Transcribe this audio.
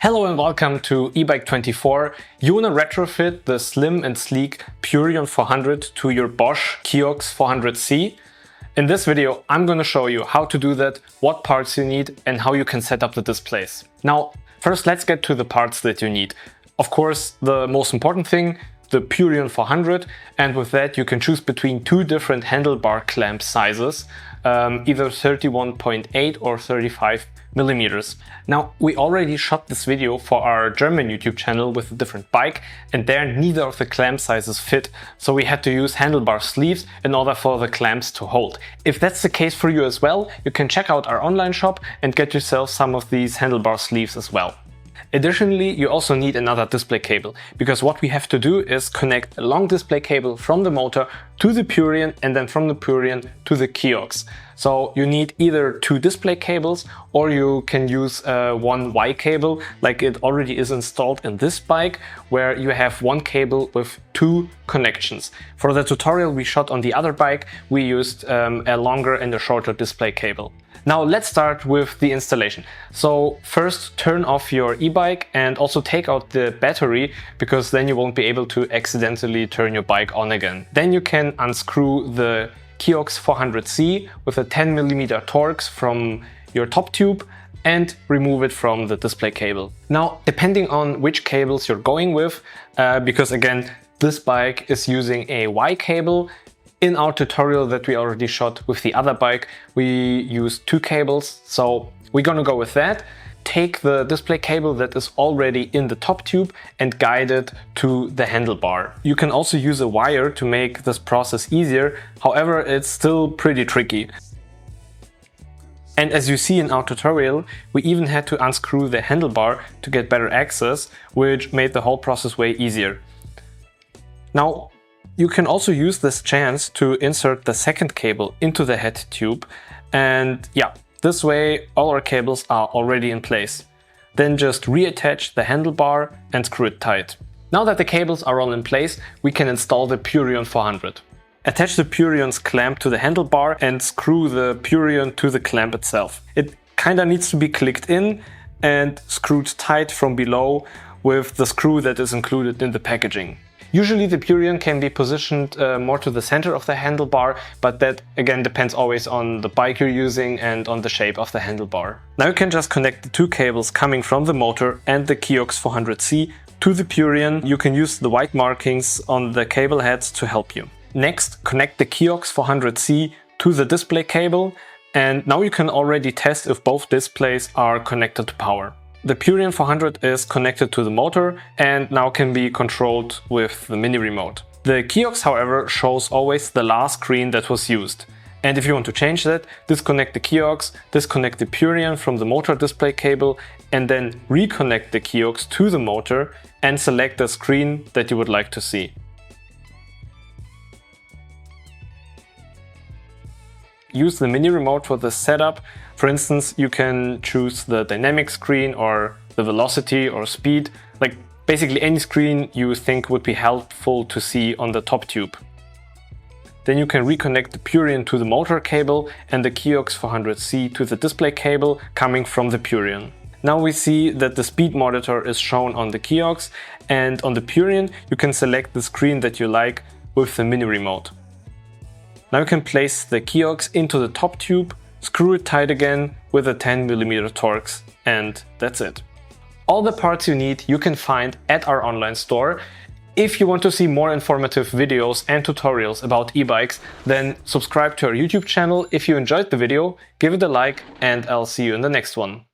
Hello and welcome to EBIKE24. You want to retrofit the slim and sleek Purion 400 to your Bosch Kiox 400c? In this video, I'm going to show you how to do that, what parts you need and how you can set up the displays. Now, first let's get to the parts that you need. Of course, the most important thing, the Purion 400, and with that you can choose between two different handlebar clamp sizes, either 31.8 or 35 millimeters. Now, we already shot this video for our German YouTube channel with a different bike, and there neither of the clamp sizes fit, so we had to use handlebar sleeves in order for the clamps to hold. If that's the case for you as well, you can check out our online shop and get yourself some of these handlebar sleeves as well. Additionally, you also need another display cable, because what we have to do is connect a long display cable from the motor to the Purion and then from the Purion to the Kiox. So you need either two display cables or you can use one Y cable like it already is installed in this bike, where you have one cable with two connections. For the tutorial we shot on the other bike, we used a longer and a shorter display cable. Now let's start with the installation. So first turn off your e-bike and also take out the battery, because then you won't be able to accidentally turn your bike on again. Then you can unscrew the Kiox 400c with a 10mm Torx from your top tube and remove it from the display cable. Now, depending on which cables you're going with, because again, this bike is using a Y cable. In our tutorial that we already shot with the other bike, we used two cables, so we're gonna go with that. Take the display cable that is already in the top tube and guide it to the handlebar. You can also use a wire to make this process easier, however, it's still pretty tricky. And as you see in our tutorial, we even had to unscrew the handlebar to get better access, which made the whole process way easier. Now, you can also use this chance to insert the second cable into the head tube, and yeah, this way all our cables are already in place. Then just reattach the handlebar and screw it tight. Now that the cables are all in place, we can install the Purion 400. Attach the Purion's clamp to the handlebar and screw the Purion to the clamp itself. It kinda needs to be clicked in and screwed tight from below with the screw that is included in the packaging. Usually the Purion can be positioned more to the center of the handlebar, but that again depends always on the bike you're using and on the shape of the handlebar. Now you can just connect the two cables coming from the motor and the Kiox 400c to the Purion. You can use the white markings on the cable heads to help you. Next, connect the Kiox 400c to the display cable, and now you can already test if both displays are connected to power. The Purion 400 is connected to the motor and now can be controlled with the mini remote. The Kiox, however, shows always the last screen that was used. And if you want to change that, disconnect the Kiox, disconnect the Purion from the motor display cable, and then reconnect the Kiox to the motor and select the screen that you would like to see. Use the mini remote for the setup. For instance, you can choose the dynamic screen or the velocity or speed, like basically any screen you think would be helpful to see on the top tube. Then you can reconnect the Purion to the motor cable and the Kiox 400c to the display cable coming from the Purion. Now we see that the speed monitor is shown on the Kiox, and on the Purion you can select the screen that you like with the mini remote. Now you can place the Kiox into the top tube, screw it tight again with a 10mm Torx, and that's it. All the parts you need you can find at our online store. If you want to see more informative videos and tutorials about e-bikes, then subscribe to our YouTube channel. If you enjoyed the video, give it a like, and I'll see you in the next one.